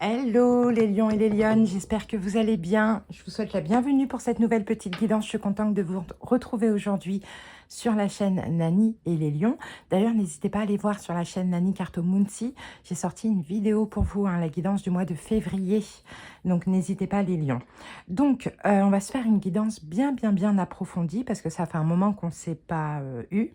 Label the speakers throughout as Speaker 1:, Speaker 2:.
Speaker 1: Hello les lions et les lionnes, j'espère que vous allez bien. Je vous souhaite la bienvenue pour cette nouvelle petite guidance. Je suis contente de vous retrouver aujourd'hui sur la chaîne Nani et les lions. D'ailleurs, n'hésitez pas à aller voir sur la chaîne Nani Cartomunzi. J'ai sorti une vidéo pour vous, la guidance du mois de février. Donc, n'hésitez pas les lions. Donc, on va se faire une guidance bien approfondie parce que ça fait un moment qu'on ne s'est pas eu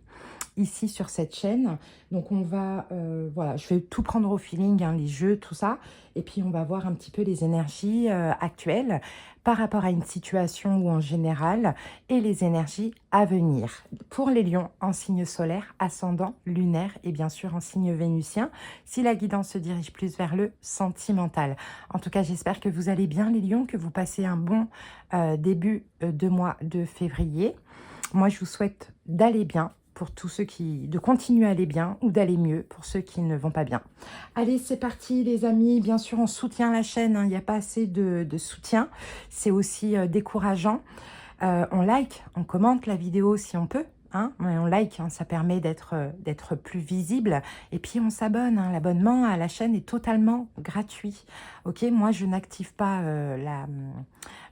Speaker 1: ici sur cette chaîne. Donc on va, voilà, je vais tout prendre au feeling, les jeux, tout ça. Et puis on va voir un petit peu les énergies actuelles par rapport à une situation ou en général et les énergies à venir. Pour les lions en signe solaire, ascendant, lunaire et bien sûr en signe vénusien, si la guidance se dirige plus vers le sentimental. En tout cas, j'espère que vous allez bien les lions, que vous passez un bon début de mois de février. Moi, je vous souhaite d'aller bien, pour tous ceux de continuer à aller bien ou d'aller mieux pour ceux qui ne vont pas bien. Allez, c'est parti les amis. Bien sûr, on soutient la chaîne. Il n'y a pas assez de soutien. C'est aussi décourageant. On like, on commente la vidéo si on peut. On like, ça permet d'être plus visible. Et puis, on s'abonne. L'abonnement à la chaîne est totalement gratuit. Ok, moi, je n'active pas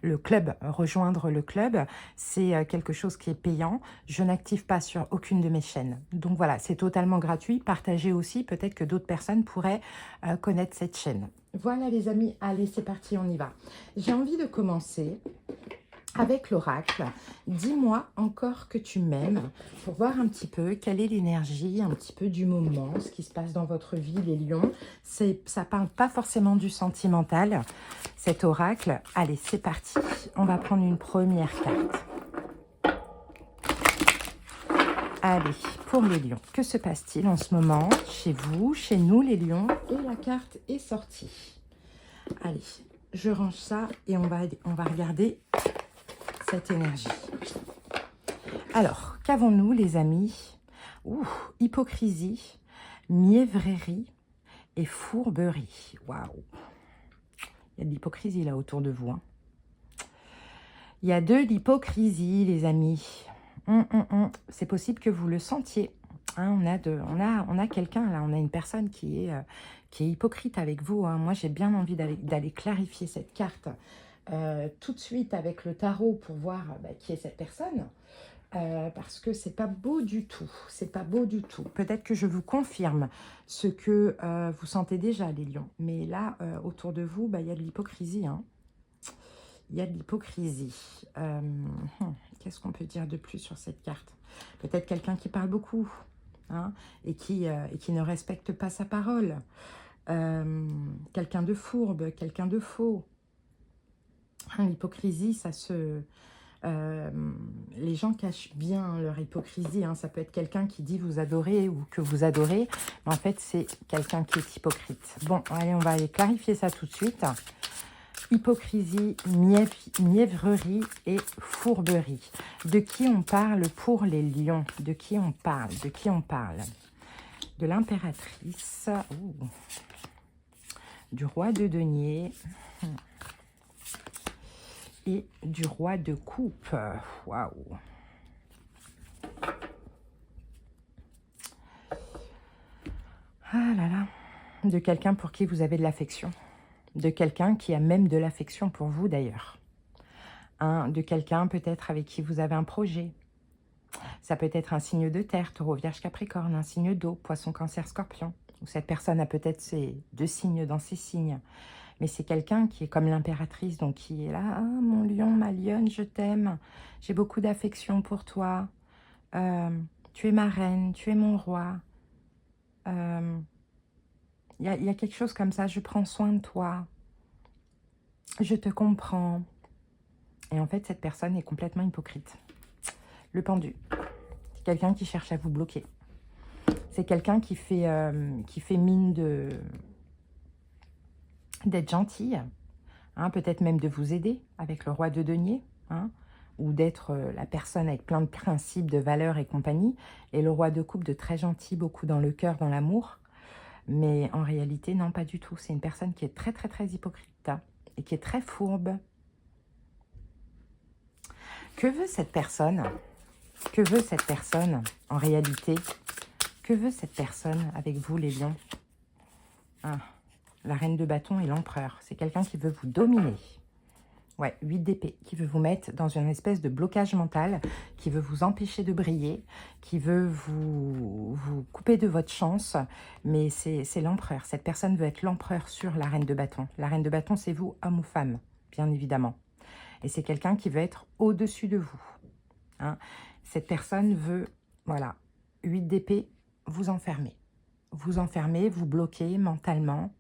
Speaker 1: le club, rejoindre le club. C'est quelque chose qui est payant. Je n'active pas sur aucune de mes chaînes. Donc, voilà, c'est totalement gratuit. Partagez aussi. Peut-être que d'autres personnes pourraient connaître cette chaîne. Voilà, les amis. Allez, c'est parti, on y va. J'ai envie de commencer avec l'oracle. Dis-moi encore que tu m'aimes pour voir un petit peu quelle est l'énergie, un petit peu du moment, ce qui se passe dans votre vie, les lions. Ça ne parle pas forcément du sentimental, cet oracle. Allez, c'est parti. On va prendre une première carte. Allez, pour les lions, que se passe-t-il en ce moment chez vous, chez nous les lions? Et la carte est sortie. Allez, je range ça et on va regarder cette énergie. Alors, qu'avons-nous les amis? Hypocrisie, mièvrerie et fourberie. Waouh! Il y a de l'hypocrisie là autour de vous. Il y a de l'hypocrisie les amis. C'est possible que vous le sentiez. On a quelqu'un là, on a une personne qui est hypocrite avec vous. Moi, j'ai bien envie d'aller clarifier cette carte tout de suite avec le tarot pour voir qui est cette personne. Parce que c'est pas beau du tout. C'est pas beau du tout. Peut-être que je vous confirme ce que vous sentez déjà, les lions. Mais là, autour de vous, il y a de l'hypocrisie. Il y a de l'hypocrisie. Qu'est-ce qu'on peut dire de plus sur cette carte? Peut-être quelqu'un qui parle beaucoup et qui ne respecte pas sa parole. Quelqu'un de fourbe, quelqu'un de faux. L'hypocrisie, ça se... les gens cachent bien leur hypocrisie. Ça peut être quelqu'un qui dit vous adorez ou que vous adorez. Mais en fait, c'est quelqu'un qui est hypocrite. Bon, allez, on va aller clarifier ça tout de suite. Hypocrisie, mièvrerie et fourberie. De qui on parle pour les lions? De qui on parle? De qui on parle? De l'impératrice. Du roi de denier. Et du roi de coupe. Waouh! Ah là là. De quelqu'un pour qui vous avez de l'affection. De quelqu'un qui a même de l'affection pour vous d'ailleurs. De quelqu'un peut-être avec qui vous avez un projet. Ça peut être un signe de terre, taureau, vierge, capricorne, un signe d'eau, poisson, cancer, scorpion. Ou cette personne a peut-être ces deux signes dans ses signes. Mais c'est quelqu'un qui est comme l'impératrice, donc qui est là. Ah, mon lion, ma lionne, je t'aime. J'ai beaucoup d'affection pour toi. Tu es ma reine, tu es mon roi. Il y a quelque chose comme ça. Je prends soin de toi. Je te comprends. Et en fait, cette personne est complètement hypocrite. Le pendu. C'est quelqu'un qui cherche à vous bloquer. C'est quelqu'un qui fait mine d'être gentil, peut-être même de vous aider avec le roi de denier, ou d'être la personne avec plein de principes, de valeurs et compagnie, et le roi de coupe de très gentil, beaucoup dans le cœur, dans l'amour, mais en réalité, non, pas du tout. C'est une personne qui est très hypocrite et qui est très fourbe. Que veut cette personne? Que veut cette personne en réalité? Que veut cette personne avec vous, les lions? la reine de bâton et l'empereur. C'est quelqu'un qui veut vous dominer. Ouais, 8 d'épée, qui veut vous mettre dans une espèce de blocage mental, qui veut vous empêcher de briller, qui veut vous couper de votre chance, mais c'est l'empereur. Cette personne veut être l'empereur sur la reine de bâton. La reine de bâton, c'est vous, homme ou femme, bien évidemment. Et c'est quelqu'un qui veut être au-dessus de vous. Hein. Cette personne veut, voilà, 8 d'épée, vous enfermer. Vous enfermer, vous bloquer mentalement.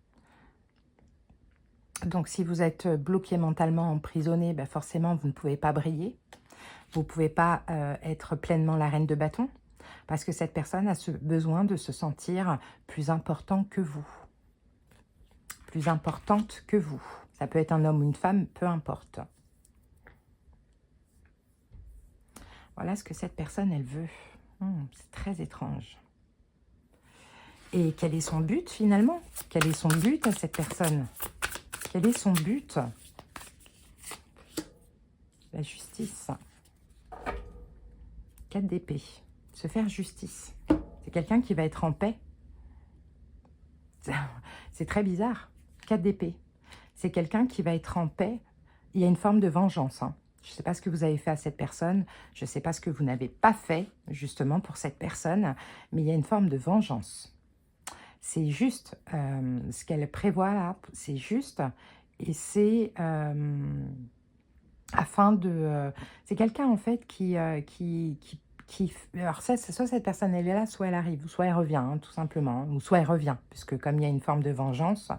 Speaker 1: Donc, si vous êtes bloqué mentalement, emprisonné, ben forcément, vous ne pouvez pas briller. Vous ne pouvez pas être pleinement la reine de bâton parce que cette personne a besoin de se sentir plus important que vous. Plus importante que vous. Ça peut être un homme ou une femme, peu importe. Voilà ce que cette personne, elle veut. C'est très étrange. Et quel est son but, finalement? Quel est son but à cette personne? Quel est son but? La justice. 4 d'épée. Se faire justice. C'est quelqu'un qui va être en paix. C'est très bizarre. 4 d'épée. C'est quelqu'un qui va être en paix. Il y a une forme de vengeance. Hein. Je ne sais pas ce que vous avez fait à cette personne. Je ne sais pas ce que vous n'avez pas fait, justement, pour cette personne. Mais il y a une forme de vengeance. C'est juste ce qu'elle prévoit là, c'est juste, et c'est afin de... c'est quelqu'un en fait qui alors ça, soit cette personne elle est là, soit elle arrive, ou soit elle revient, hein, tout simplement, hein, ou soit elle revient, puisque comme il y a une forme de vengeance,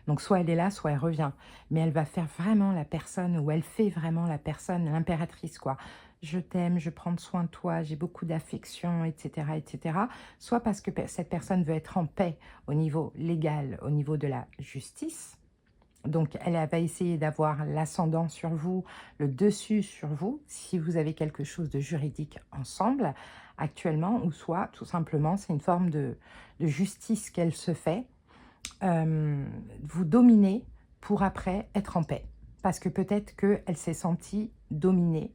Speaker 1: donc soit elle est là, soit elle revient, mais elle va faire vraiment la personne, ou elle fait vraiment la personne, l'impératrice quoi. Je t'aime, je prends soin de toi, j'ai beaucoup d'affection, etc., etc. Soit parce que cette personne veut être en paix au niveau légal, au niveau de la justice. Donc, elle va essayer d'avoir l'ascendant sur vous, le dessus sur vous, si vous avez quelque chose de juridique ensemble actuellement, ou soit, tout simplement, c'est une forme de justice qu'elle se fait, vous dominer pour après être en paix. Parce que peut-être qu'elle s'est sentie dominée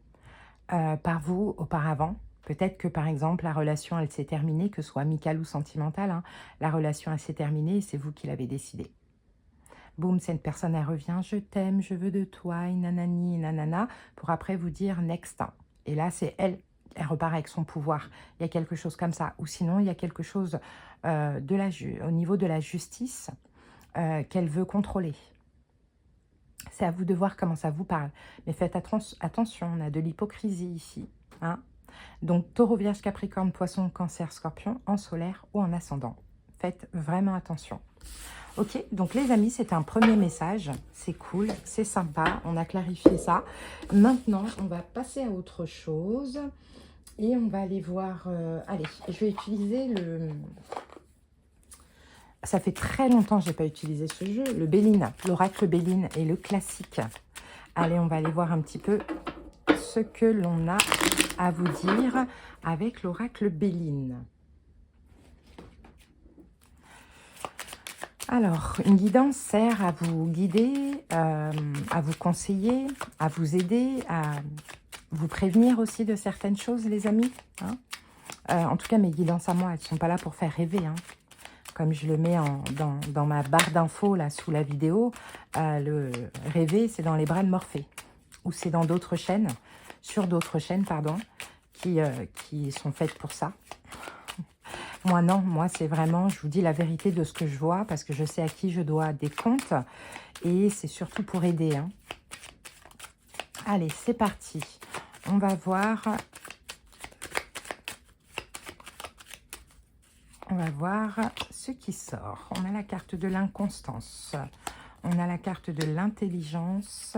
Speaker 1: par vous auparavant. Peut-être que, par exemple, la relation, elle s'est terminée, que ce soit amicale ou sentimentale. Hein, la relation, elle s'est terminée et c'est vous qui l'avez décidé. Boum, cette personne, elle revient, je t'aime, je veux de toi, nanani, nanana, pour après vous dire next. Et là, c'est elle repart avec son pouvoir. Il y a quelque chose comme ça. Ou sinon, il y a quelque chose au niveau de la justice qu'elle veut contrôler. C'est à vous de voir comment ça vous parle. Mais faites attention, on a de l'hypocrisie ici. Hein. Donc, taureau, vierge, capricorne, poisson, cancer, scorpion, en solaire ou en ascendant. Faites vraiment attention. Ok, donc les amis, c'est un premier message. C'est cool, c'est sympa, on a clarifié ça. Maintenant, on va passer à autre chose. Et on va aller voir... allez, je vais utiliser le... Ça fait très longtemps que je n'ai pas utilisé ce jeu. Le Béline, l'oracle Béline et le classique. Allez, on va aller voir un petit peu ce que l'on a à vous dire avec l'oracle Béline. Alors, une guidance sert à vous guider, à vous conseiller, à vous aider, à vous prévenir aussi de certaines choses, les amis. Hein. En tout cas, mes guidances à moi, elles ne sont pas là pour faire rêver. Hein. Comme je le mets dans ma barre d'infos là sous la vidéo, le rêver, c'est dans les bras de Morphée. Ou c'est dans d'autres chaînes, sur d'autres chaînes, pardon, qui sont faites pour ça. Moi, non. Moi, c'est vraiment, je vous dis la vérité de ce que je vois, parce que je sais à qui je dois des comptes. Et c'est surtout pour aider. Hein. Allez, c'est parti. On va voir... On va voir ce qui sort. On a la carte de l'inconstance. On a la carte de l'intelligence.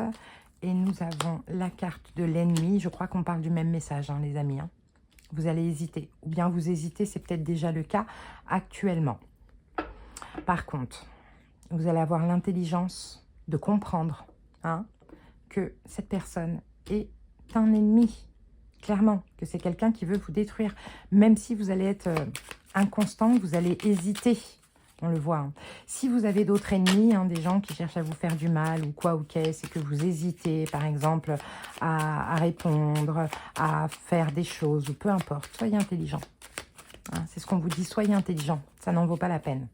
Speaker 1: Et nous avons la carte de l'ennemi. Je crois qu'on parle du même message, hein, les amis. Hein. Vous allez hésiter. Ou bien vous hésitez, c'est peut-être déjà le cas actuellement. Par contre, vous allez avoir l'intelligence de comprendre hein, que cette personne est un ennemi. Clairement, que c'est quelqu'un qui veut vous détruire. Même si vous allez être inconstant, vous allez hésiter. On le voit. Hein. Si vous avez d'autres ennemis, hein, des gens qui cherchent à vous faire du mal ou quoi ou qu'est-ce, et que vous hésitez, par exemple, à répondre, à faire des choses, ou peu importe, soyez intelligent. Hein, c'est ce qu'on vous dit, soyez intelligent. Ça n'en vaut pas la peine.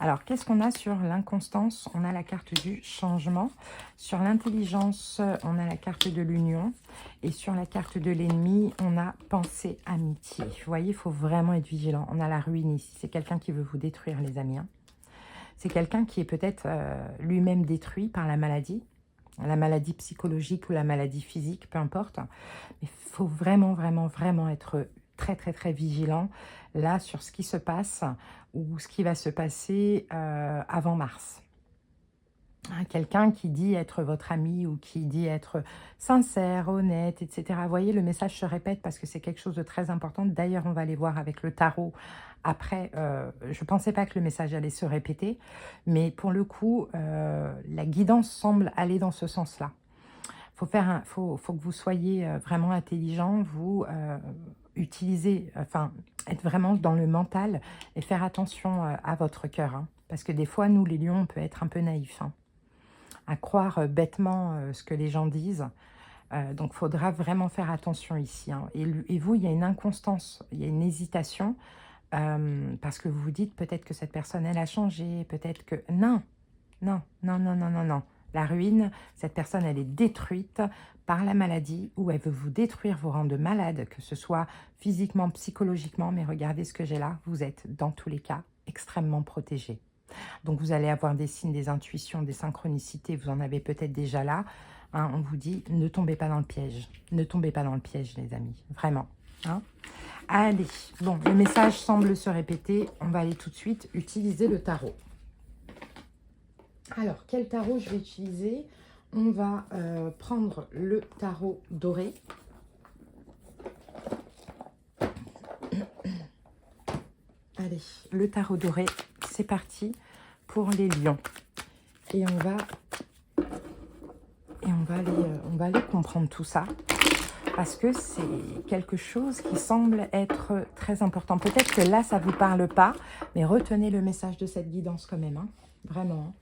Speaker 1: Alors, qu'est-ce qu'on a sur l'inconstance? On a la carte du changement. Sur l'intelligence, on a la carte de l'union. Et sur la carte de l'ennemi, on a pensée, amitié. Vous voyez, il faut vraiment être vigilant. On a la ruine ici. C'est quelqu'un qui veut vous détruire, les amis. Hein. C'est quelqu'un qui est peut-être lui-même détruit par la maladie psychologique ou la maladie physique, peu importe. Il faut vraiment, vraiment, vraiment être très, très, très vigilant là sur ce qui se passe ou ce qui va se passer avant mars. Quelqu'un qui dit être votre ami ou qui dit être sincère, honnête, etc. Vous voyez, le message se répète parce que c'est quelque chose de très important. D'ailleurs, on va aller voir avec le tarot. Après, je ne pensais pas que le message allait se répéter, mais pour le coup, la guidance semble aller dans ce sens-là. Faut que vous soyez vraiment intelligent, vous utilisez, enfin, être vraiment dans le mental et faire attention à votre cœur. Hein, parce que des fois, nous, les lions, on peut être un peu naïfs. Hein, à croire bêtement ce que les gens disent. Donc, il faudra vraiment faire attention ici. Hein. Et vous, il y a une inconstance, il y a une hésitation, parce que vous vous dites peut-être que cette personne, elle a changé, peut-être que... Non, non, non, non, non, non, non. La ruine, cette personne, elle est détruite par la maladie ou elle veut vous détruire, vous rendre malade, que ce soit physiquement, psychologiquement. Mais regardez ce que j'ai là, vous êtes dans tous les cas extrêmement protégé. Donc, vous allez avoir des signes, des intuitions, des synchronicités. Vous en avez peut-être déjà là. Hein, on vous dit, ne tombez pas dans le piège. Ne tombez pas dans le piège, les amis. Vraiment. Hein. Allez, bon, le message semble se répéter. On va aller tout de suite utiliser le tarot. Alors, quel tarot je vais utiliser? On va prendre le tarot doré. Allez, le tarot doré, c'est parti pour les lions. Et on va aller comprendre tout ça. Parce que c'est quelque chose qui semble être très important. Peut-être que là, ça ne vous parle pas, mais retenez le message de cette guidance quand même. Hein. Vraiment. Hein.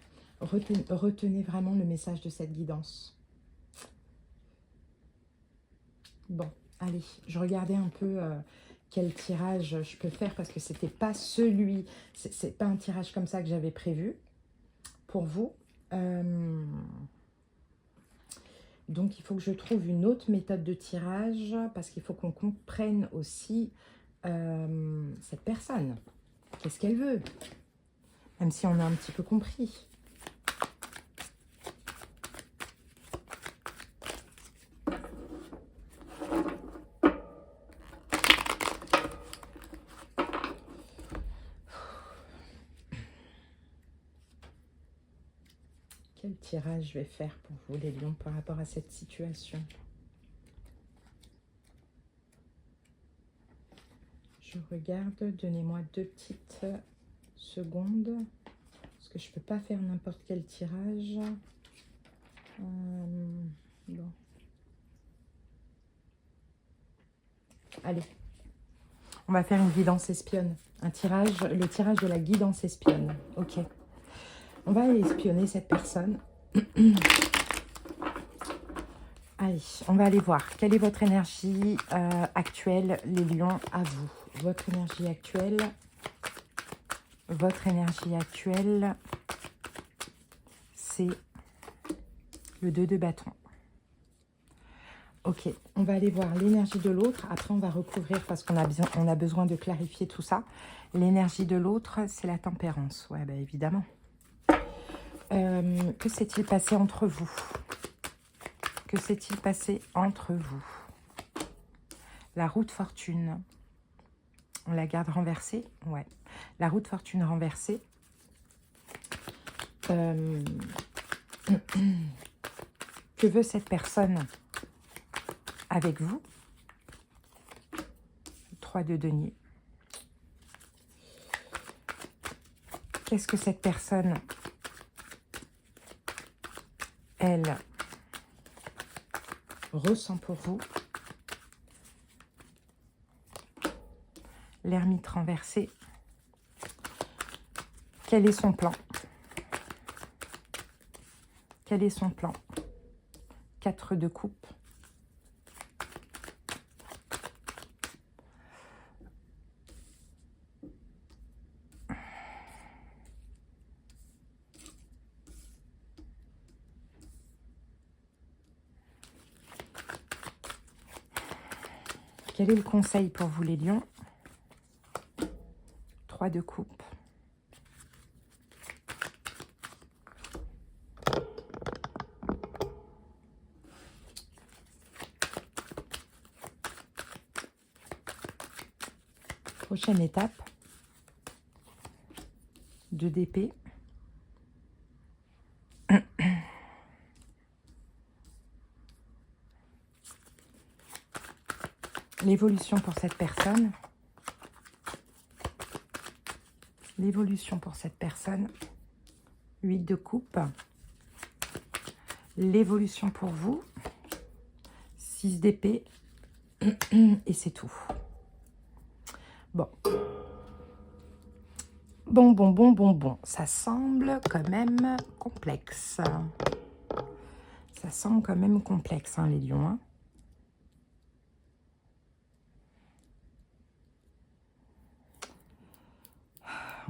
Speaker 1: Retenez vraiment le message de cette guidance. Bon, allez, je regardais un peu quel tirage je peux faire parce que c'était pas celui, c'est pas un tirage comme ça que j'avais prévu pour vous. Donc, il faut que je trouve une autre méthode de tirage parce qu'il faut qu'on comprenne aussi cette personne. Qu'est-ce qu'elle veut? Même si on a un petit peu compris. Quel tirage je vais faire pour vous, les lions, par rapport à cette situation? Je regarde, donnez-moi 2 petites secondes. Parce que je ne peux pas faire n'importe quel tirage. Bon. Allez. On va faire une guidance espionne. Un tirage, le tirage de la guidance espionne. Ok. On va aller espionner cette personne. Allez, on va aller voir. Quelle est votre énergie actuelle, les lions, à vous? Votre énergie actuelle. Votre énergie actuelle, c'est le 2 de bâton. Ok, on va aller voir l'énergie de l'autre. Après, on va recouvrir parce qu'on a besoin de clarifier tout ça. L'énergie de l'autre, c'est la tempérance. Ouais, bah, évidemment. Que s'est-il passé entre vous? Que s'est-il passé entre vous? La roue de fortune. On la garde renversée? Ouais. La roue de fortune renversée. Que veut cette personne avec vous? 3 de denier. Qu'est-ce que cette personne, elle, ressent pour vous? L'ermite renversé. Quel est son plan? Quel est son plan? 4 de coupe. Quel est le conseil pour vous, les lions? 3 de coupe. Prochaine étape. 2 d'épée. L'évolution pour cette personne. L'évolution pour cette personne. 8 de coupe. L'évolution pour vous. 6 d'épée. Et c'est tout. Bon. Bon. Ça semble quand même complexe. Ça semble quand même complexe, hein, les lions. Hein.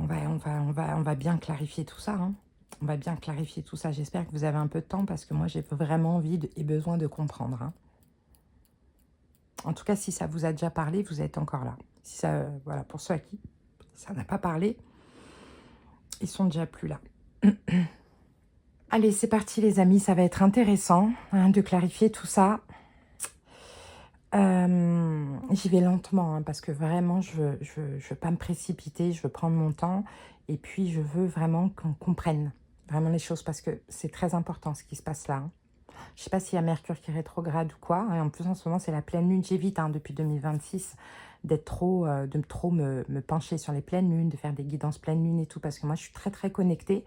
Speaker 1: On va bien clarifier tout ça. Hein. On va bien clarifier tout ça. J'espère que vous avez un peu de temps parce que moi, j'ai vraiment envie et besoin de comprendre. Hein. En tout cas, si ça vous a déjà parlé, vous êtes encore là. Si ça, voilà, pour ceux à qui ça n'a pas parlé, ils sont déjà plus là. Allez, c'est parti les amis, ça va être intéressant hein, de clarifier tout ça. J'y vais lentement hein, parce que vraiment, je veux pas me précipiter, je veux prendre mon temps et puis je veux vraiment qu'on comprenne vraiment les choses parce que c'est très important ce qui se passe là. Hein. Je ne sais pas s'il y a Mercure qui est rétrograde ou quoi. Et en plus, en ce moment, c'est la pleine lune. J'évite hein, depuis 2026 d'être trop, de trop me pencher sur les pleines lunes, de faire des guidances pleine lune et tout, parce que moi, je suis très, très connectée.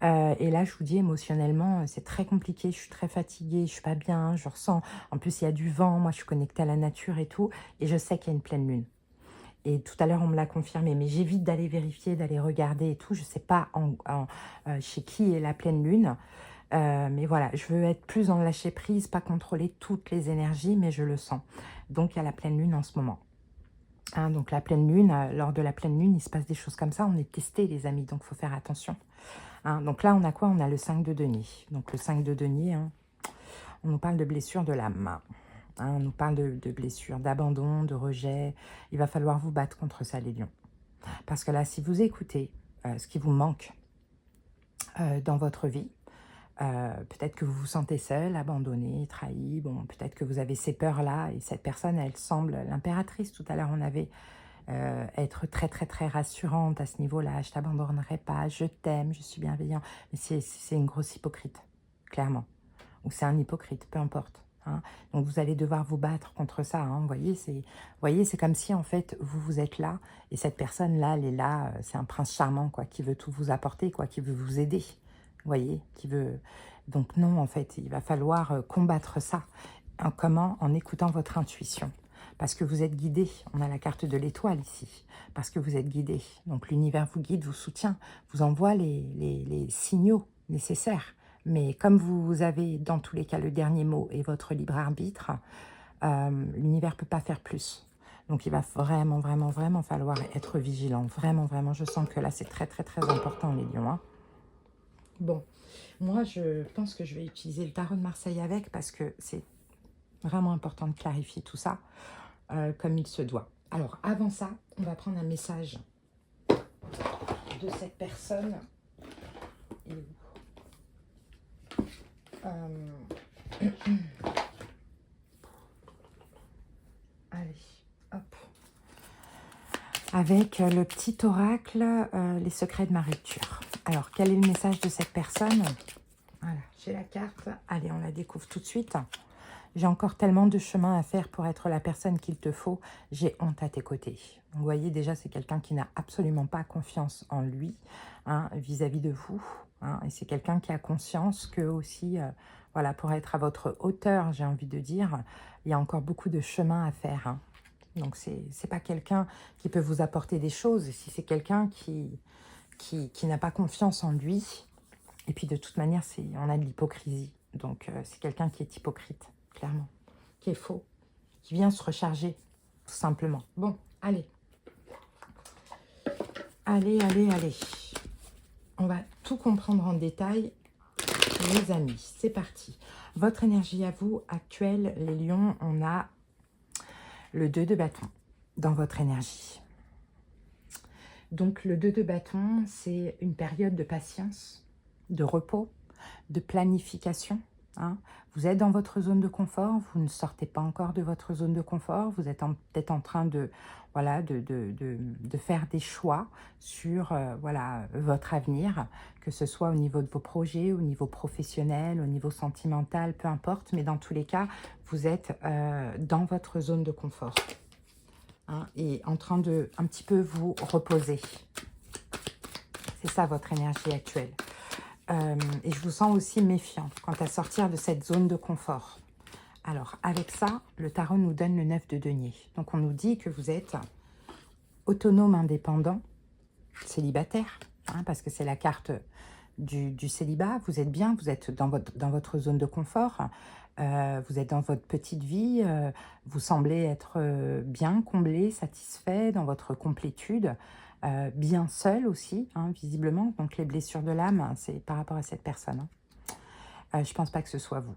Speaker 1: Et là, je vous dis, émotionnellement, c'est très compliqué. Je suis très fatiguée, je ne suis pas bien, je ressens. En plus, il y a du vent. Moi, je suis connectée à la nature et tout. Et je sais qu'il y a une pleine lune. Et tout à l'heure, on me l'a confirmé. Mais j'évite d'aller vérifier, d'aller regarder et tout. Je ne sais pas chez qui est la pleine lune. Mais voilà, je veux être plus dans le lâcher prise, pas contrôler toutes les énergies, mais je le sens. Donc, il y a la pleine lune en ce moment. Hein, donc, la pleine lune, lors de la pleine lune, il se passe des choses comme ça. On est testé, les amis, donc il faut faire attention. Hein, donc là, on a quoi? On a le 5 de denier. Donc, le 5 de denier, hein, on nous parle de blessures de l'âme. Hein, on nous parle de blessures, d'abandon, de rejet. Il va falloir vous battre contre ça, les lions. Parce que là, si vous écoutez ce qui vous manque dans votre vie, peut-être que vous vous sentez seul, abandonné, trahi. Bon, peut-être que vous avez ces peurs-là. Et cette personne, elle semble l'impératrice. Tout à l'heure, on avait être très, très, très rassurante à ce niveau-là. Je t'abandonnerai pas, je t'aime, je suis bienveillant. Mais c'est une grosse hypocrite, clairement. Ou c'est un hypocrite, peu importe. Hein. Donc, vous allez devoir vous battre contre ça. Hein. Vous voyez, c'est comme si, en fait, vous êtes là. Et cette personne-là, elle est là. C'est un prince charmant, quoi, qui veut tout vous apporter, quoi, qui veut vous aider. Vous voyez, qui veut... Donc non, en fait, il va falloir combattre ça. Comment? En écoutant votre intuition. Parce que vous êtes guidé. On a la carte de l'étoile ici. Parce que vous êtes guidé. Donc l'univers vous guide, vous soutient, vous envoie les signaux nécessaires. Mais comme vous avez, dans tous les cas, le dernier mot et votre libre arbitre, l'univers ne peut pas faire plus. Donc il va vraiment, vraiment, vraiment falloir être vigilant. Vraiment, vraiment, je sens que là, c'est très, très, très important, les lions. Hein. Bon, moi, je pense que je vais utiliser le tarot de Marseille avec parce que c'est vraiment important de clarifier tout ça comme il se doit. Alors, avant ça, on va prendre un message de cette personne. Allez, hop. Avec le petit oracle, les secrets de ma rupture. Alors, quel est le message de cette personne? Voilà, j'ai la carte. Allez, on la découvre tout de suite. J'ai encore tellement de chemin à faire pour être la personne qu'il te faut. J'ai honte à tes côtés. Vous voyez, déjà, c'est quelqu'un qui n'a absolument pas confiance en lui hein, vis-à-vis de vous. Hein, et c'est quelqu'un qui a conscience que aussi, voilà, pour être à votre hauteur, j'ai envie de dire, il y a encore beaucoup de chemin à faire. Hein. Donc, c'est pas quelqu'un qui peut vous apporter des choses. Si c'est quelqu'un qui n'a pas confiance en lui, et puis de toute manière, on a de l'hypocrisie. Donc, c'est quelqu'un qui est hypocrite, clairement, qui est faux, qui vient se recharger, tout simplement. Bon, allez. Allez. On va tout comprendre en détail, les amis. C'est parti. Votre énergie à vous, actuelle, les lions, on a Le 2 de bâton dans votre énergie. Donc le 2 de bâton, c'est une période de patience, de repos, de planification. Hein. Vous êtes dans votre zone de confort, vous ne sortez pas encore de votre zone de confort, vous êtes peut-être en train de, voilà, de faire des choix sur voilà, votre avenir, que ce soit au niveau de vos projets, au niveau professionnel, au niveau sentimental, peu importe, mais dans tous les cas, vous êtes dans votre zone de confort. Hein, et en train de un petit peu vous reposer. C'est ça votre énergie actuelle. Et je vous sens aussi méfiant quant à sortir de cette zone de confort. Alors, avec ça, le tarot nous donne le 9 de denier. Donc, on nous dit que vous êtes autonome, indépendant, célibataire, hein, parce que c'est la carte du célibat. Vous êtes bien, vous êtes dans votre zone de confort. Vous êtes dans votre petite vie, vous semblez être bien comblé, satisfait dans votre complétude, bien seul aussi, hein, visiblement. Donc les blessures de l'âme, c'est par rapport à cette personne. Hein. Je ne pense pas que ce soit vous,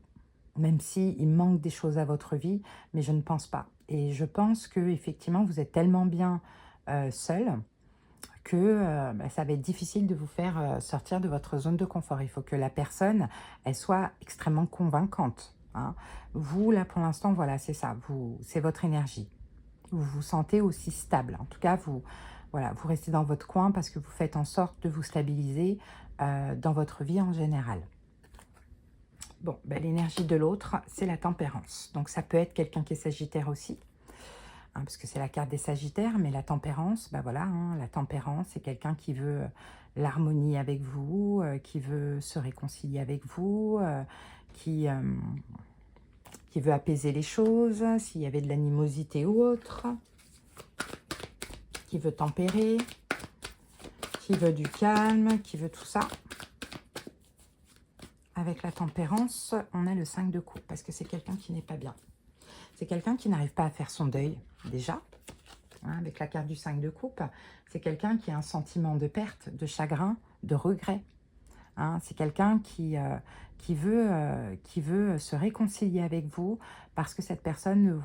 Speaker 1: même s'il manque des choses à votre vie, mais je ne pense pas. Et je pense que effectivement, vous êtes tellement bien seul que ça va être difficile de vous faire sortir de votre zone de confort. Il faut que la personne, elle soit extrêmement convaincante. Hein. Vous, là, pour l'instant, voilà, c'est ça. C'est votre énergie. Vous vous sentez aussi stable. En tout cas, voilà, vous restez dans votre coin parce que vous faites en sorte de vous stabiliser dans votre vie en général. Bon, ben, l'énergie de l'autre, c'est la tempérance. Donc, ça peut être quelqu'un qui est sagittaire aussi. Hein, parce que c'est la carte des sagittaires, mais la tempérance, ben voilà, hein, la tempérance, c'est quelqu'un qui veut l'harmonie avec vous, qui veut se réconcilier avec vous, qui veut apaiser les choses, s'il y avait de l'animosité ou autre, qui veut tempérer, qui veut du calme, qui veut tout ça. Avec la tempérance, on a le 5 de coupe, parce que c'est quelqu'un qui n'est pas bien. C'est quelqu'un qui n'arrive pas à faire son deuil, déjà, hein, avec la carte du 5 de coupe. C'est quelqu'un qui a un sentiment de perte, de chagrin, de regret. Hein, c'est quelqu'un qui veut se réconcilier avec vous parce que cette personne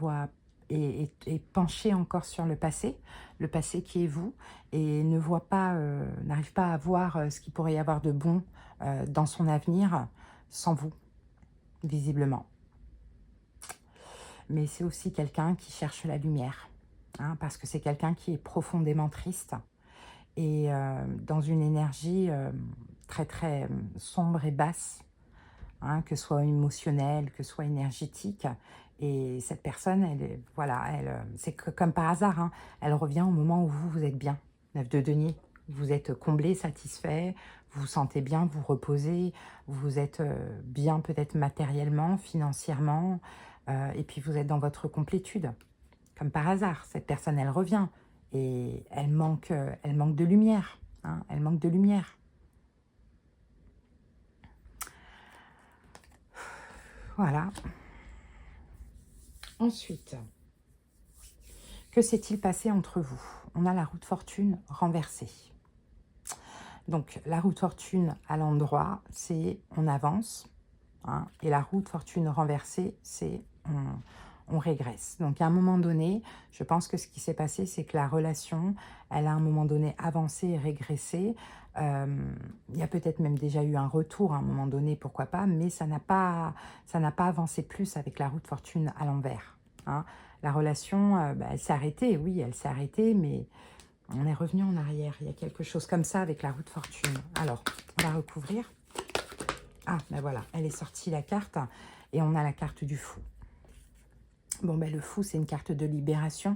Speaker 1: est penchée encore sur le passé qui est vous, et n'arrive pas à voir ce qu'il pourrait y avoir de bon dans son avenir sans vous, visiblement. Mais c'est aussi quelqu'un qui cherche la lumière, hein, parce que c'est quelqu'un qui est profondément triste et dans une énergie très très sombre et basse, hein, que ce soit émotionnelle, que ce soit énergétique. Et cette personne, c'est comme par hasard, hein, elle revient au moment où vous êtes bien. 9 de denier, vous êtes comblé, satisfait, vous vous sentez bien, vous reposez, vous êtes bien peut-être matériellement, financièrement, et puis vous êtes dans votre complétude. Comme par hasard, cette personne, elle revient et elle manque de lumière. Hein, elle manque de lumière. Voilà. Ensuite, que s'est-il passé entre vous? On a la roue de fortune renversée. Donc, la roue de fortune à l'endroit, c'est on avance. Hein, et la roue de fortune renversée, c'est on régresse. Donc, à un moment donné, je pense que ce qui s'est passé, c'est que la relation, elle a à un moment donné avancé et régressé. Il y a peut-être même déjà eu un retour à un moment donné, pourquoi pas, mais ça n'a pas avancé plus avec la roue de fortune à l'envers. Hein. La relation, elle s'est arrêtée, oui, elle s'est arrêtée, mais on est revenu en arrière. Il y a quelque chose comme ça avec la roue de fortune. Alors, on va recouvrir. Ah, ben voilà, elle est sortie la carte et on a la carte du fou. Bon, ben le fou, c'est une carte de libération.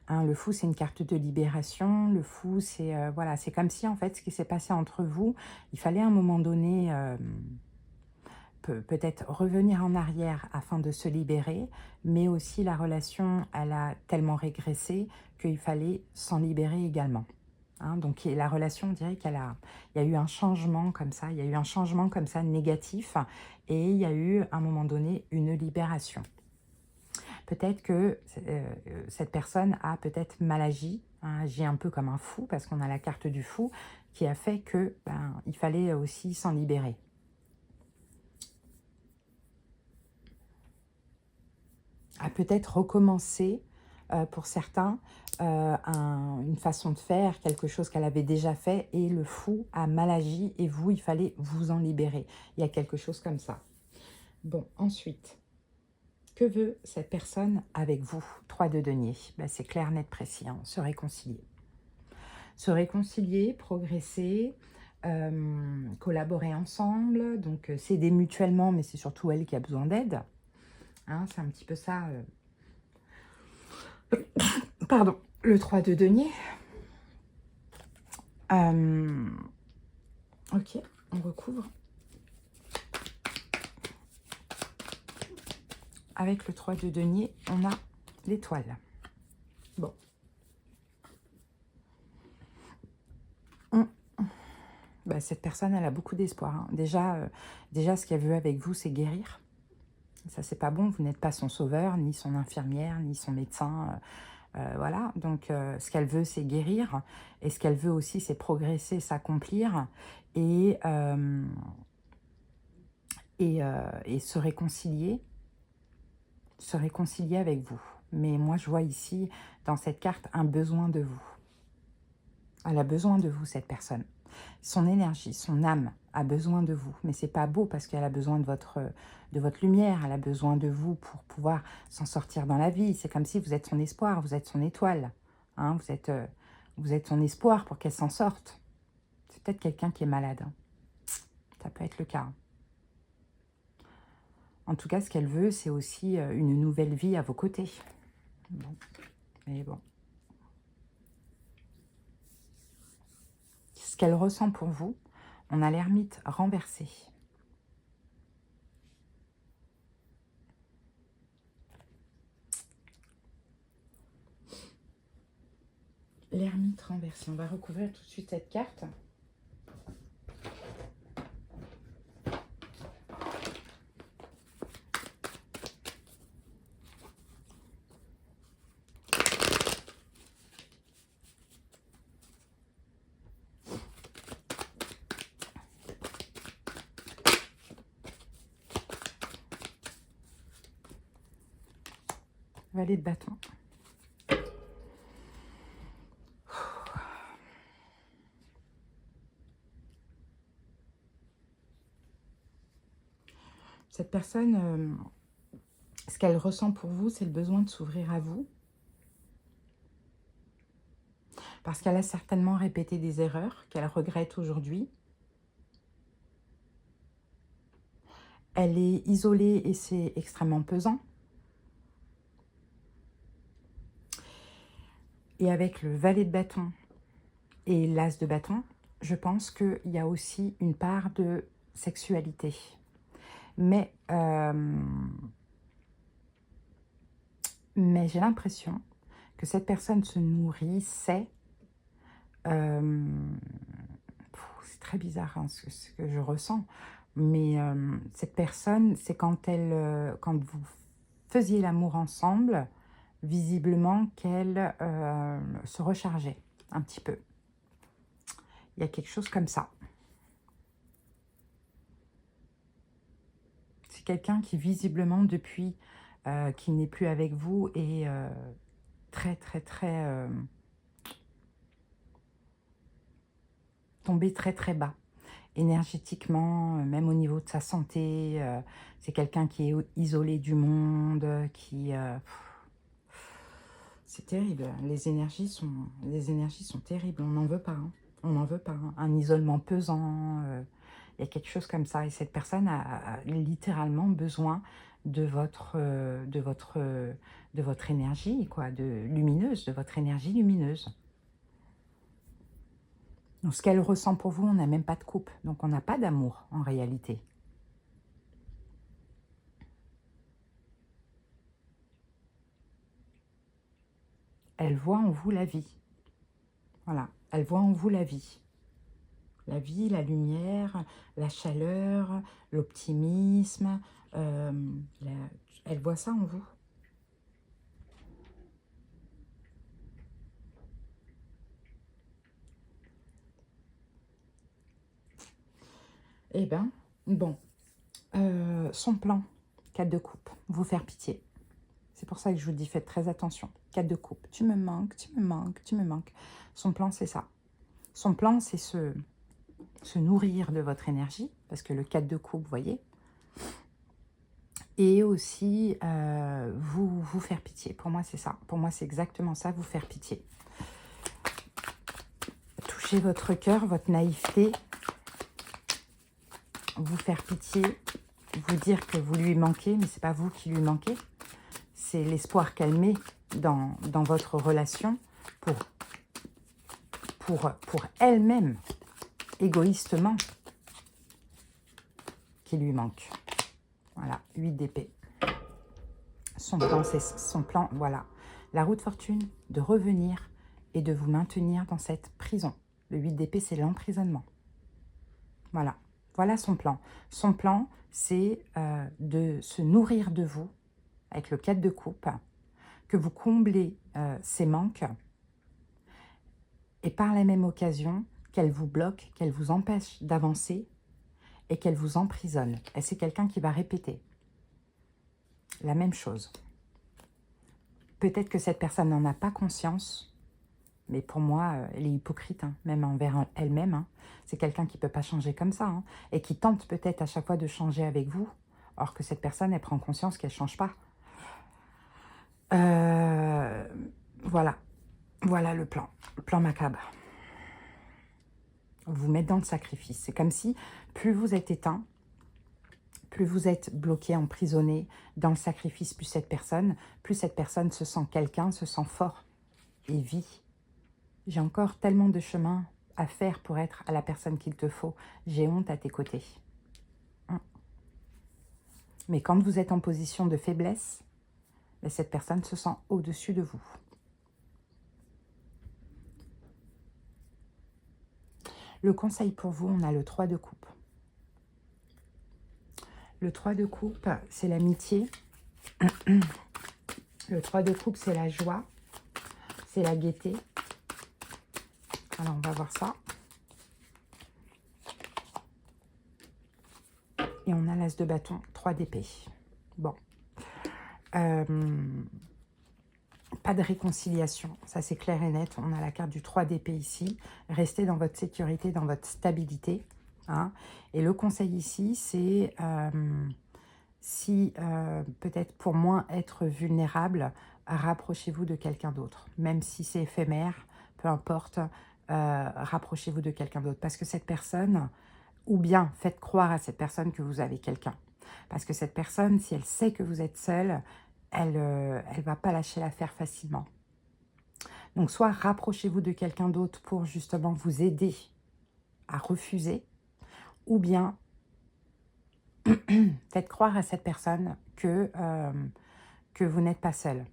Speaker 1: Hein, le fou, c'est une carte de libération. Le fou, c'est voilà, c'est comme si, en fait, ce qui s'est passé entre vous, il fallait à un moment donné peut-être revenir en arrière afin de se libérer, mais aussi la relation, elle a tellement régressé qu'il fallait s'en libérer également. Hein, donc la relation, on dirait il y a eu un changement comme ça, il y a eu un changement comme ça négatif, et il y a eu à un moment donné une libération. Peut-être que cette personne a peut-être mal agi, hein, agi un peu comme un fou, parce qu'on a la carte du fou qui a fait que il fallait aussi s'en libérer. à peut-être recommencer pour certains une façon de faire, quelque chose qu'elle avait déjà fait et le fou a mal agi et vous, il fallait vous en libérer. Il y a quelque chose comme ça. Bon, ensuite, que veut cette personne avec vous? 3 de denier. Ben, c'est clair, net, précis. Hein. Se réconcilier. Se réconcilier, progresser, collaborer ensemble. Donc, s'aider mutuellement, mais c'est surtout elle qui a besoin d'aide. Hein, c'est un petit peu ça. Pardon, le 3 de denier. Ok, on recouvre. Avec le 3 de denier, on a l'étoile. Bon. Bah, cette personne, elle a beaucoup d'espoir. Hein. Déjà, ce qu'elle veut avec vous, c'est guérir. Ça, c'est pas bon. Vous n'êtes pas son sauveur, ni son infirmière, ni son médecin. Voilà. Donc, ce qu'elle veut, c'est guérir. Et ce qu'elle veut aussi, c'est progresser, s'accomplir et se réconcilier avec vous. Mais moi, je vois ici, dans cette carte, un besoin de vous. Elle a besoin de vous, cette personne. Son énergie, son âme a besoin de vous. Mais c'est pas beau parce qu'elle a besoin de votre lumière. Elle a besoin de vous pour pouvoir s'en sortir dans la vie. C'est comme si vous êtes son espoir, vous êtes son étoile. Hein, vous êtes son espoir pour qu'elle s'en sorte. C'est peut-être quelqu'un qui est malade. Hein. Ça peut être le cas. En tout cas, ce qu'elle veut, c'est aussi une nouvelle vie à vos côtés. Bon. Mais bon. Ce qu'elle ressent pour vous, on a l'ermite renversé. L'ermite renversé. On va recouvrir tout de suite cette carte. Valet de bâton. Cette personne, ce qu'elle ressent pour vous, c'est le besoin de s'ouvrir à vous. Parce qu'elle a certainement répété des erreurs qu'elle regrette aujourd'hui. Elle est isolée et c'est extrêmement pesant. Et avec le valet de bâton et l'as de bâton, je pense qu'il y a aussi une part de sexualité. Mais j'ai l'impression que cette personne se nourrissait. C'est très bizarre hein, ce que je ressens. Mais cette personne, c'est quand vous faisiez l'amour ensemble, visiblement qu'elle se rechargeait un petit peu. Il y a quelque chose comme ça. C'est quelqu'un qui visiblement, depuis qu'il n'est plus avec vous, est très tombé très bas. Énergétiquement, même au niveau de sa santé. C'est quelqu'un qui est isolé du monde, qui... c'est terrible. Les énergies sont terribles. On n'en veut pas. Hein. On n'en veut pas. Hein. Un isolement pesant. Il y a quelque chose comme ça. Et cette personne a littéralement besoin de votre énergie, quoi, de votre énergie lumineuse. Donc, ce qu'elle ressent pour vous, on n'a même pas de couple. Donc, on n'a pas d'amour, en réalité. Elle voit en vous la vie. Voilà, elle voit en vous la vie. La vie, la lumière, la chaleur, l'optimisme. Elle voit ça en vous. Eh bien, bon. Son plan, 4 de coupe, vous faire pitié. C'est pour ça que je vous dis, faites très attention. 4 de coupe, tu me manques, tu me manques, tu me manques. Son plan, c'est ça. Son plan, c'est se nourrir de votre énergie, parce que le 4 de coupe, vous voyez, et aussi vous faire pitié. Pour moi, c'est ça. Pour moi, c'est exactement ça, vous faire pitié. Toucher votre cœur, votre naïveté, vous faire pitié, vous dire que vous lui manquez, mais c'est pas vous qui lui manquez. C'est l'espoir qu'elle met dans votre relation pour elle-même, égoïstement, qui lui manque. Voilà, 8 d'épée. Son plan, c'est son plan, voilà. La roue de fortune, de revenir et de vous maintenir dans cette prison. Le 8 d'épée, c'est l'emprisonnement. Voilà, voilà son plan. Son plan, c'est de se nourrir de vous, avec le 4 de coupe, que vous comblez ses manques, et par la même occasion, qu'elle vous bloque, qu'elle vous empêche d'avancer, et qu'elle vous emprisonne. Et c'est quelqu'un qui va répéter la même chose. Peut-être que cette personne n'en a pas conscience, mais pour moi, elle est hypocrite, hein, même envers elle-même. Hein. C'est quelqu'un qui ne peut pas changer comme ça, hein, et qui tente peut-être à chaque fois de changer avec vous, alors que cette personne, elle prend conscience qu'elle ne change pas. Voilà. Voilà le plan macabre. Vous mettre dans le sacrifice. C'est comme si, plus vous êtes éteint, plus vous êtes bloqué, emprisonné dans le sacrifice, plus cette personne se sent quelqu'un, se sent fort et vit. J'ai encore tellement de chemin à faire pour être à la personne qu'il te faut. J'ai honte à tes côtés. Mais quand vous êtes en position de faiblesse, cette personne se sent au-dessus de vous. Le conseil pour vous, on a le 3 de coupe. Le 3 de coupe, c'est l'amitié. Le 3 de coupe, c'est la joie. C'est la gaieté. Alors, on va voir ça. Et on a l'as de bâton, 3 d'épée. Bon. Pas de réconciliation, ça c'est clair et net. On a la carte du 3 d'épée ici. Restez dans votre sécurité, dans votre stabilité. Hein. Et le conseil ici, c'est si peut-être pour moins être vulnérable, rapprochez-vous de quelqu'un d'autre. Même si c'est éphémère, peu importe, rapprochez-vous de quelqu'un d'autre. Parce que cette personne, ou bien faites croire à cette personne que vous avez quelqu'un. Parce que cette personne, si elle sait que vous êtes seul, elle ne va pas lâcher l'affaire facilement. Donc, soit rapprochez-vous de quelqu'un d'autre pour justement vous aider à refuser, ou bien faites croire à cette personne que vous n'êtes pas seul.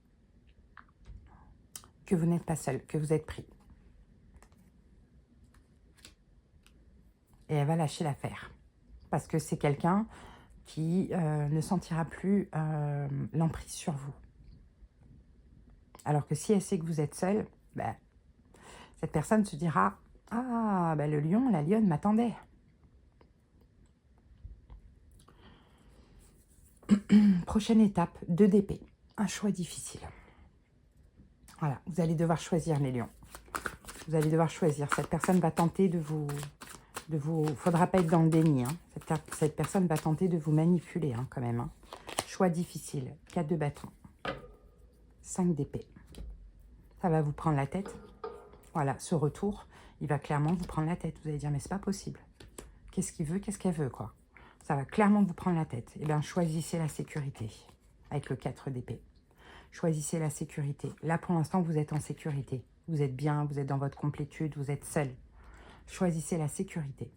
Speaker 1: Que vous n'êtes pas seul, que vous êtes pris. Et elle va lâcher l'affaire. Parce que c'est quelqu'un qui ne sentira plus l'emprise sur vous. Alors que si elle sait que vous êtes seul, ben, cette personne se dira « Ah, ben le lion, la lionne m'attendait. » Prochaine étape, 2 d'épée. Un choix difficile. Voilà, vous allez devoir choisir les lions. Vous allez devoir choisir. Cette personne va tenter de vous... Faudra pas être dans le déni. Hein. Cette personne va tenter de vous manipuler hein, quand même. Hein. Choix difficile. 4 de bâton. 5 d'épée. Ça va vous prendre la tête. Voilà, ce retour, il va clairement vous prendre la tête. Vous allez dire, mais c'est pas possible. Qu'est-ce qu'il veut, qu'est-ce qu'elle veut, quoi. Ça va clairement vous prendre la tête. Eh bien, choisissez la sécurité avec le 4 d'épée. Choisissez la sécurité. Là, pour l'instant, vous êtes en sécurité. Vous êtes bien, vous êtes dans votre complétude, vous êtes seul. Choisissez la sécurité.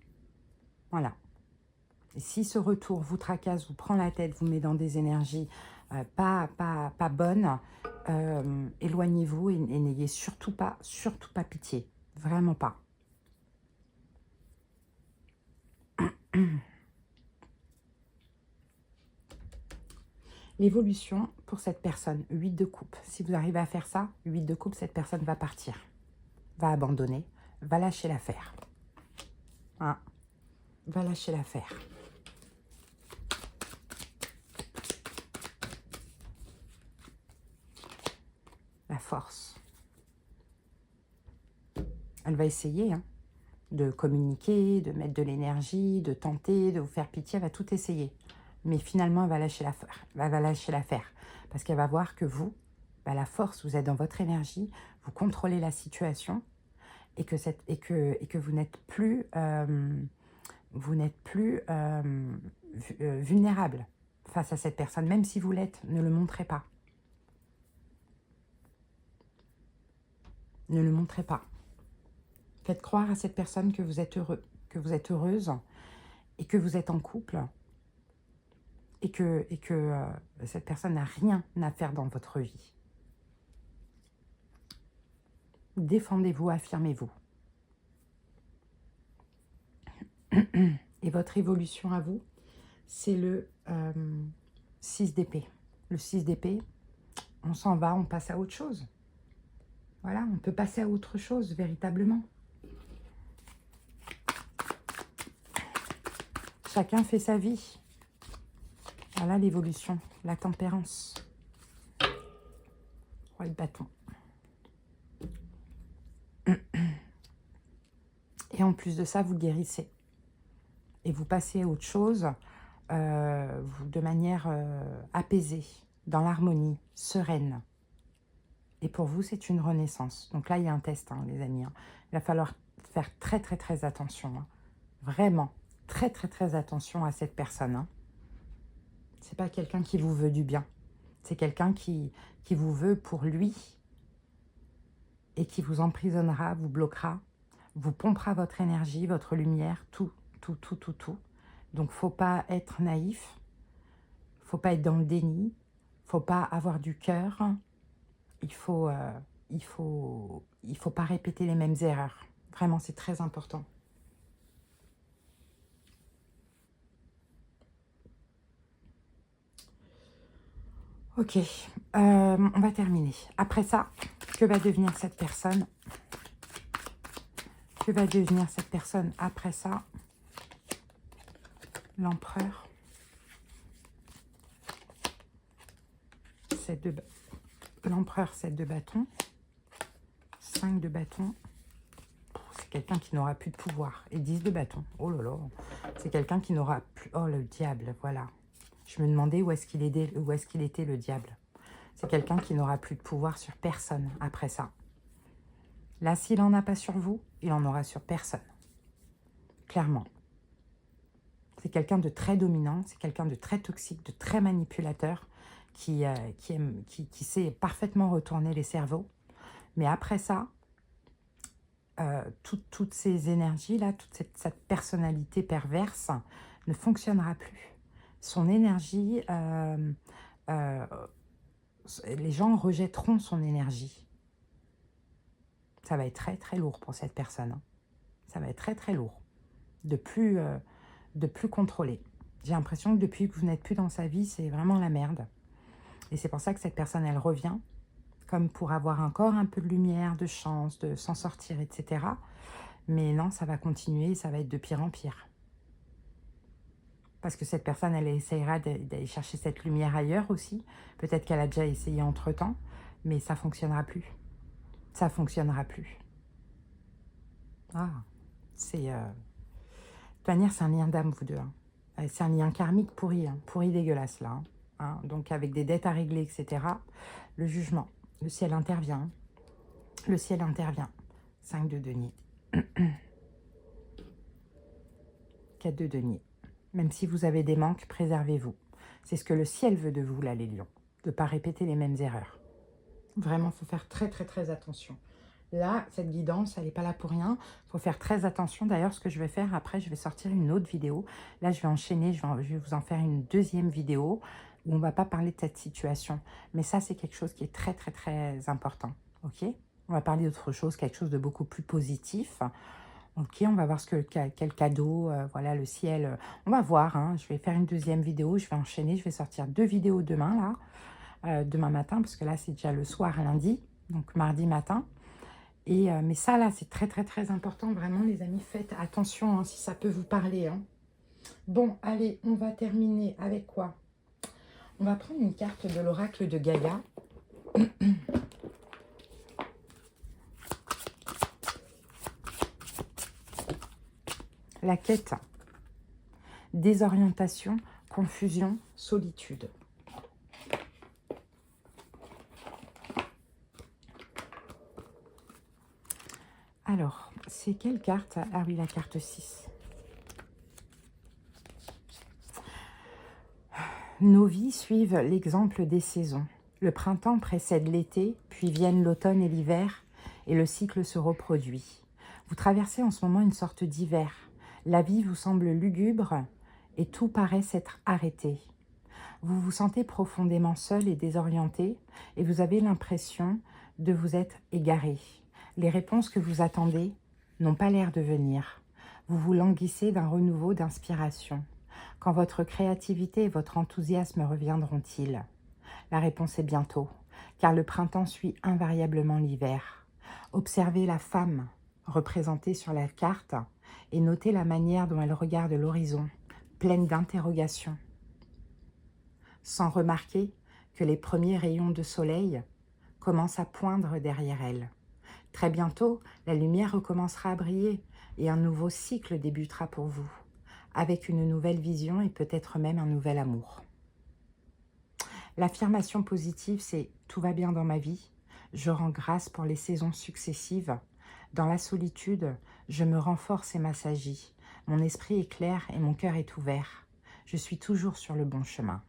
Speaker 1: Voilà. Et si ce retour vous tracasse, vous prend la tête, vous met dans des énergies pas bonnes, éloignez-vous et n'ayez surtout pas pitié. Vraiment pas. L'évolution pour cette personne, 8 de coupe. Si vous arrivez à faire ça, 8 de coupe, cette personne va partir, va abandonner, va lâcher l'affaire. Hein, va lâcher l'affaire. la force. Elle va essayer de communiquer, de mettre de l'énergie, de tenter, de vous faire pitié. Elle va tout essayer. Mais finalement, elle va lâcher l'affaire. Elle va lâcher l'affaire. Parce qu'elle va voir que vous, la force, vous êtes dans votre énergie, vous contrôlez la situation et que vous n'êtes plus, vulnérable face à cette personne. Même si vous l'êtes, ne le montrez pas. Ne le montrez pas. Faites croire à cette personne que vous êtes heureux, que vous êtes heureuse et que vous êtes en couple et que cette personne n'a rien à faire dans votre vie. Défendez-vous, affirmez-vous. Et votre évolution à vous, c'est le 6 d'épée. Le 6 d'épée, on s'en va, on passe à autre chose. Voilà, on peut passer à autre chose, véritablement. Chacun fait sa vie. Voilà l'évolution, la tempérance. Roi de bâton. Et en plus de ça, vous guérissez. Et vous passez à autre chose de manière apaisée, dans l'harmonie, sereine. Et pour vous, c'est une renaissance. Donc là, il y a un test, les amis. Il va falloir faire très, très, très attention. Vraiment, très, très, très attention à cette personne. Ce n'est pas quelqu'un qui vous veut du bien. C'est quelqu'un qui vous veut pour lui et qui vous emprisonnera, vous bloquera, vous pompera votre énergie, votre lumière, tout. Donc, faut pas être naïf, faut pas être dans le déni, faut pas avoir du cœur, il faut pas répéter les mêmes erreurs. Vraiment, c'est très important. Ok, on va terminer. Après ça, que va devenir cette personne? Que va devenir cette personne après ça? L'empereur. L'empereur, 7 de bâton. 5 de bâton. C'est quelqu'un qui n'aura plus de pouvoir. Et 10 de bâton. Oh là là. C'est quelqu'un qui n'aura plus... Oh, le diable, voilà. Je me demandais où est-ce qu'il était, le diable. C'est quelqu'un qui n'aura plus de pouvoir sur personne après ça. Là, s'il n'en a pas sur vous, il en aura sur personne. Clairement. C'est quelqu'un de très dominant, c'est quelqu'un de très toxique, de très manipulateur, qui sait parfaitement retourner les cerveaux. Mais après ça, toutes ces énergies-là, toute cette personnalité perverse ne fonctionnera plus. Son énergie, les gens rejetteront son énergie. Ça va être très très lourd pour cette personne. Ça va être très très lourd. De plus contrôlé. J'ai l'impression que depuis que vous n'êtes plus dans sa vie, c'est vraiment la merde. Et c'est pour ça que cette personne, elle revient, comme pour avoir encore un peu de lumière, de chance, de s'en sortir, etc. Mais non, ça va continuer, ça va être de pire en pire. Parce que cette personne, elle essayera d'aller chercher cette lumière ailleurs aussi. Peut-être qu'elle a déjà essayé entre-temps, mais ça ne fonctionnera plus. Ça ne fonctionnera plus. Ah, c'est... De toute manière, c'est un lien d'âme, vous deux. C'est un lien karmique pourri, pourri dégueulasse, là. Donc, avec des dettes à régler, etc. Le jugement. Le ciel intervient. Le ciel intervient. 5 de denier. 4 de denier. Même si vous avez des manques, préservez-vous. C'est ce que le ciel veut de vous, là, les lions. De ne pas répéter les mêmes erreurs. Vraiment, il faut faire très, très, très attention. Là, cette guidance, elle n'est pas là pour rien. Il faut faire très attention. D'ailleurs, ce que je vais faire après, je vais sortir une autre vidéo. Là, je vais enchaîner. Je vais vous en faire une deuxième vidéo où on ne va pas parler de cette situation. Mais ça, c'est quelque chose qui est très, très, très important. OK? On va parler d'autre chose, quelque chose de beaucoup plus positif. Ok, on va voir quel cadeau, voilà, le ciel. On va voir, je vais faire une deuxième vidéo. Je vais enchaîner. Je vais sortir 2 vidéos demain, là. Demain matin, parce que là, c'est déjà le soir, lundi. Donc, mardi matin. Mais ça, là, c'est très, très, très important. Vraiment, les amis, faites attention si ça peut vous parler. Bon, allez, on va terminer avec quoi? On va prendre une carte de l'oracle de Gaïa. La quête, désorientation, confusion, solitude. Alors, c'est quelle carte? Ah oui, la carte 6. Nos vies suivent l'exemple des saisons. Le printemps précède l'été, puis viennent l'automne et l'hiver, et le cycle se reproduit. Vous traversez en ce moment une sorte d'hiver. La vie vous semble lugubre et tout paraît s'être arrêté. Vous vous sentez profondément seul et désorienté, et vous avez l'impression de vous être égaré. Les réponses que vous attendez n'ont pas l'air de venir. Vous vous languissez d'un renouveau d'inspiration. Quand votre créativité et votre enthousiasme reviendront-ils? La réponse est bientôt, car le printemps suit invariablement l'hiver. Observez la femme représentée sur la carte et notez la manière dont elle regarde l'horizon, pleine d'interrogations, sans remarquer que les premiers rayons de soleil commencent à poindre derrière elle. Très bientôt, la lumière recommencera à briller et un nouveau cycle débutera pour vous, avec une nouvelle vision et peut-être même un nouvel amour. L'affirmation positive, c'est « tout va bien dans ma vie », je rends grâce pour les saisons successives. Dans la solitude, je me renforce et m'assagis. Mon esprit est clair et mon cœur est ouvert. Je suis toujours sur le bon chemin.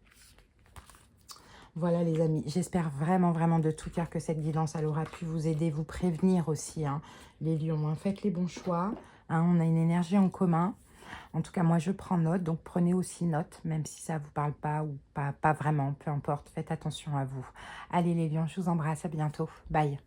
Speaker 1: Voilà les amis, j'espère vraiment, vraiment de tout cœur que cette guidance elle aura pu vous aider, vous prévenir aussi, hein, les lions. Hein. Faites les bons choix, hein, on a une énergie en commun. En tout cas, moi, je prends note, donc prenez aussi note, même si ça ne vous parle pas ou pas vraiment, peu importe. Faites attention à vous. Allez les lions, je vous embrasse, à bientôt. Bye.